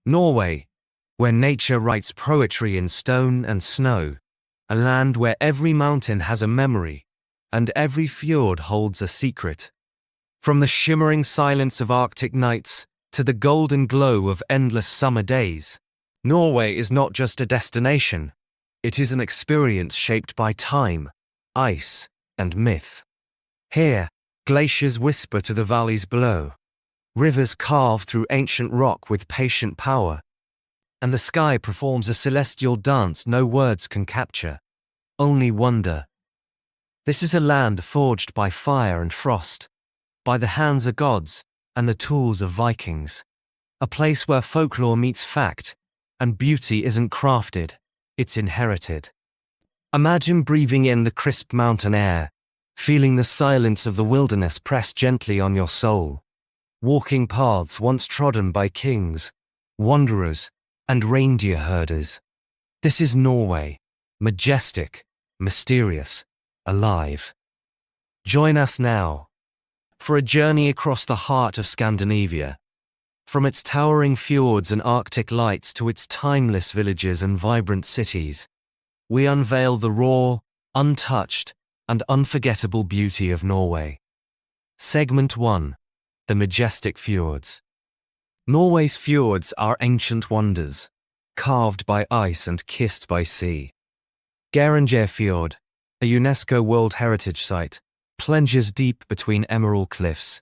Norway, where nature writes poetry in stone and snow, a land where every mountain has a memory, and every fjord holds a secret. From the shimmering silence of Arctic nights to the golden glow of endless summer days, Norway is not just a destination, it is an experience shaped by time, ice, and myth. Here, glaciers whisper to the valleys below, rivers carve through ancient rock with patient power, and the sky performs a celestial dance no words can capture, only wonder. This is a land forged by fire and frost, by the hands of gods and the tools of Vikings, a place where folklore meets fact, and beauty isn't crafted, it's inherited. Imagine breathing in the crisp mountain air, feeling the silence of the wilderness press gently on your soul, walking paths once trodden by kings, wanderers, and reindeer herders. This is Norway, majestic, mysterious, alive. Join us now for a journey across the heart of Scandinavia, from its towering fjords and Arctic lights to its timeless villages and vibrant cities. We unveil the raw, untouched, and unforgettable beauty of Norway. Segment 1. The majestic fjords. Norway's fjords are ancient wonders, carved by ice and kissed by sea. Geiranger Fjord, a UNESCO World Heritage Site, plunges deep between emerald cliffs.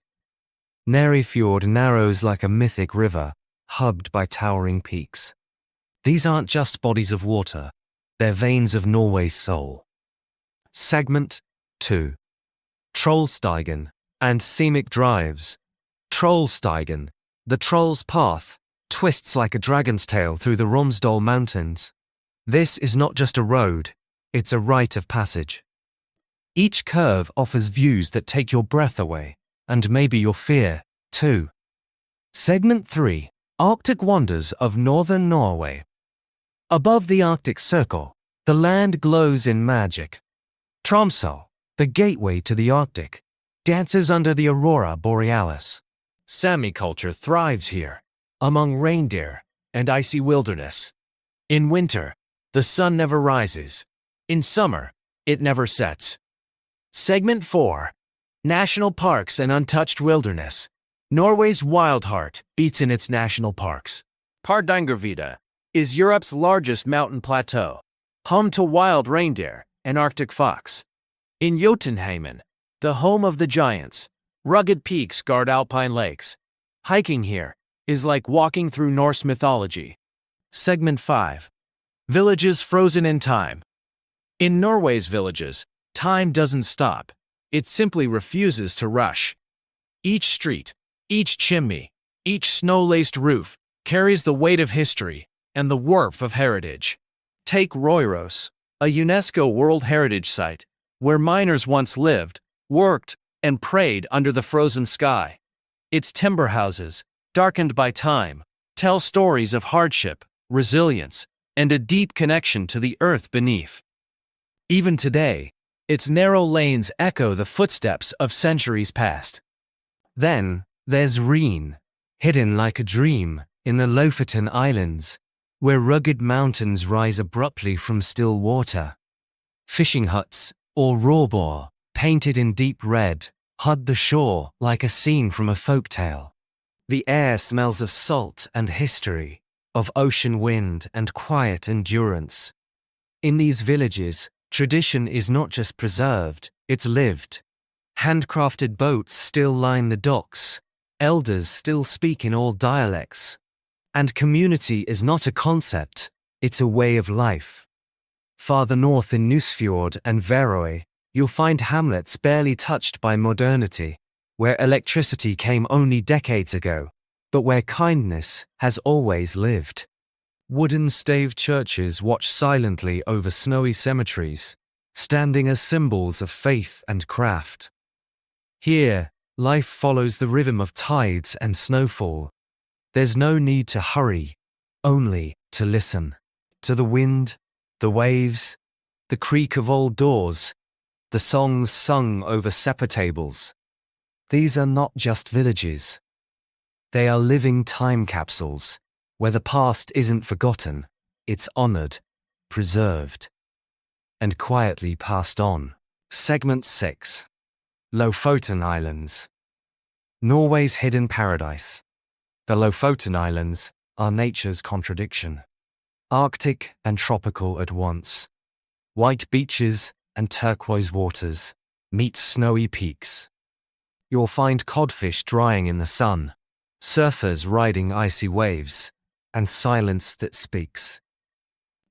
Nærøy Fjord narrows like a mythic river, hubbed by towering peaks. These aren't just bodies of water, they're veins of Norway's soul. Segment 2. Trollstigen and scenic drives. Trollstigen, the Troll's Path, twists like a dragon's tail through the Romsdal Mountains. This is not just a road, it's a rite of passage. Each curve offers views that take your breath away, and maybe your fear, too. Segment 3. Arctic Wonders of Northern Norway. Above the Arctic Circle, the land glows in magic. Tromsø, the gateway to the Arctic, dances under the aurora borealis. Sami culture thrives here, among reindeer and icy wilderness. In winter, the sun never rises. In summer, it never sets. Segment 4. National Parks and Untouched Wilderness. Norway's wild heart beats in its national parks. Hardangervidda is Europe's largest mountain plateau, home to wild reindeer and Arctic fox. In Jotunheimen, the home of the giants, rugged peaks guard alpine lakes. Hiking here is like walking through Norse mythology. Segment 5. Villages frozen in time. In Norway's villages, time doesn't stop. It simply refuses to rush. Each street, each chimney, each snow-laced roof carries the weight of history and the warmth of heritage. Take Røros, a UNESCO World Heritage Site, where miners once lived, worked, and prayed under the frozen sky. Its timber houses, darkened by time, tell stories of hardship, resilience, and a deep connection to the earth beneath. Even today, its narrow lanes echo the footsteps of centuries past. Then, there's Reine, hidden like a dream in the Lofoten Islands, where rugged mountains rise abruptly from still water. Fishing huts, or råbor, painted in deep red, hug the shore like a scene from a folktale. The air smells of salt and history, of ocean wind and quiet endurance. In these villages, tradition is not just preserved, it's lived. Handcrafted boats still line the docks, elders still speak in all dialects. And community is not a concept, it's a way of life. Farther north in Nusfjord and Nærøy, you'll find hamlets barely touched by modernity, where electricity came only decades ago, but where kindness has always lived. Wooden stave churches watch silently over snowy cemeteries, standing as symbols of faith and craft. Here, life follows the rhythm of tides and snowfall. There's no need to hurry, only to listen. To the wind, the waves, the creak of old doors, the songs sung over supper tables. These are not just villages. They are living time capsules, where the past isn't forgotten, it's honored, preserved, and quietly passed on. Segment 6. Lofoten Islands. Norway's hidden paradise. The Lofoten Islands are nature's contradiction. Arctic and tropical at once. White beaches and turquoise waters meet snowy peaks. You'll find codfish drying in the sun, surfers riding icy waves, and silence that speaks.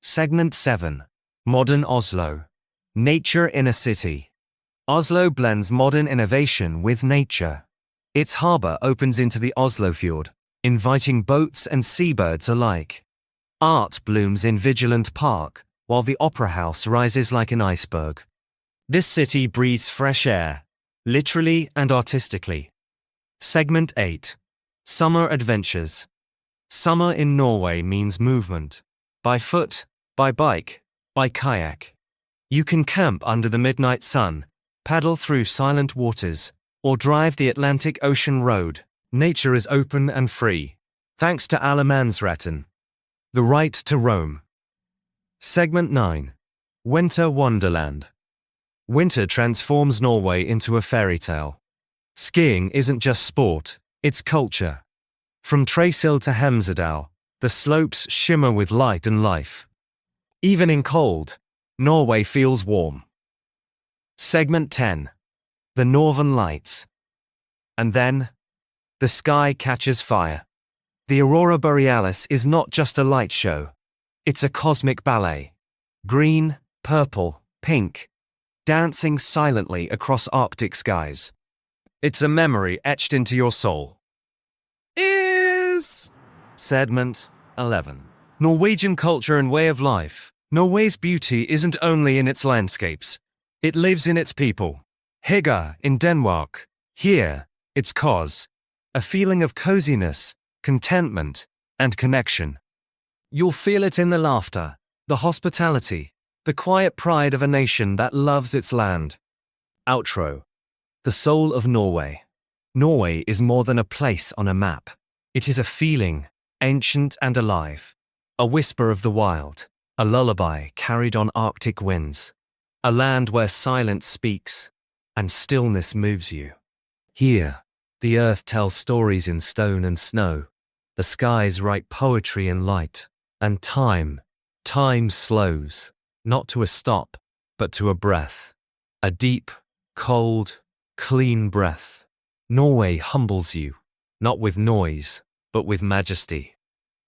Segment 7. Modern Oslo. Nature in a city. Oslo blends modern innovation with nature. Its harbour opens into the Oslo Fjord, inviting boats and seabirds alike. Art blooms in Vigilant Park, while the Opera House rises like an iceberg. This city breathes fresh air, literally and artistically. Segment 8. Summer Adventures. Summer in Norway means movement. By foot, by bike, by kayak. You can camp under the midnight sun, paddle through silent waters, or drive the Atlantic Ocean road. Nature is open and free, thanks to Allemannsretten, the right to roam. Segment 9. Winter Wonderland. Winter transforms Norway into a fairy tale. Skiing isn't just sport, it's culture. From Trysil to Hemsedal, the slopes shimmer with light and life. Even in cold, Norway feels warm. Segment 10. The Northern Lights. And then, the sky catches fire. The Aurora Borealis is not just a light show. It's a cosmic ballet. Green, purple, pink, dancing silently across Arctic skies. It's a memory etched into your soul. Segment 11. Norwegian culture and way of life. Norway's beauty isn't only in its landscapes. It lives in its people. Hygge in Denmark. Here, it's Kos. A feeling of coziness, contentment, and connection. You'll feel it in the laughter, the hospitality, the quiet pride of a nation that loves its land. Outro. The soul of Norway. Norway is more than a place on a map. It is a feeling, ancient and alive. A whisper of the wild, a lullaby carried on Arctic winds. A land where silence speaks, and stillness moves you. Here, the earth tells stories in stone and snow. The skies write poetry in light. And time slows, not to a stop, but to a breath. A deep, cold, clean breath. Norway humbles you, not with noise, but with majesty.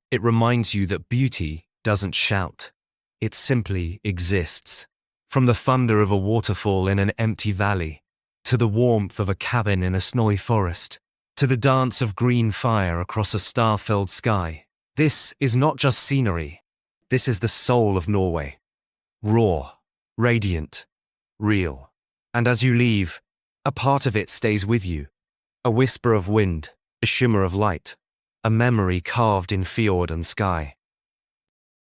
It reminds you that beauty doesn't shout. It simply exists. From the thunder of a waterfall in an empty valley, to the warmth of a cabin in a snowy forest, to the dance of green fire across a star-filled sky. This is not just scenery. This is the soul of Norway. Raw, radiant, real. And as you leave, a part of it stays with you. A whisper of wind, a shimmer of light, a memory carved in fjord and sky.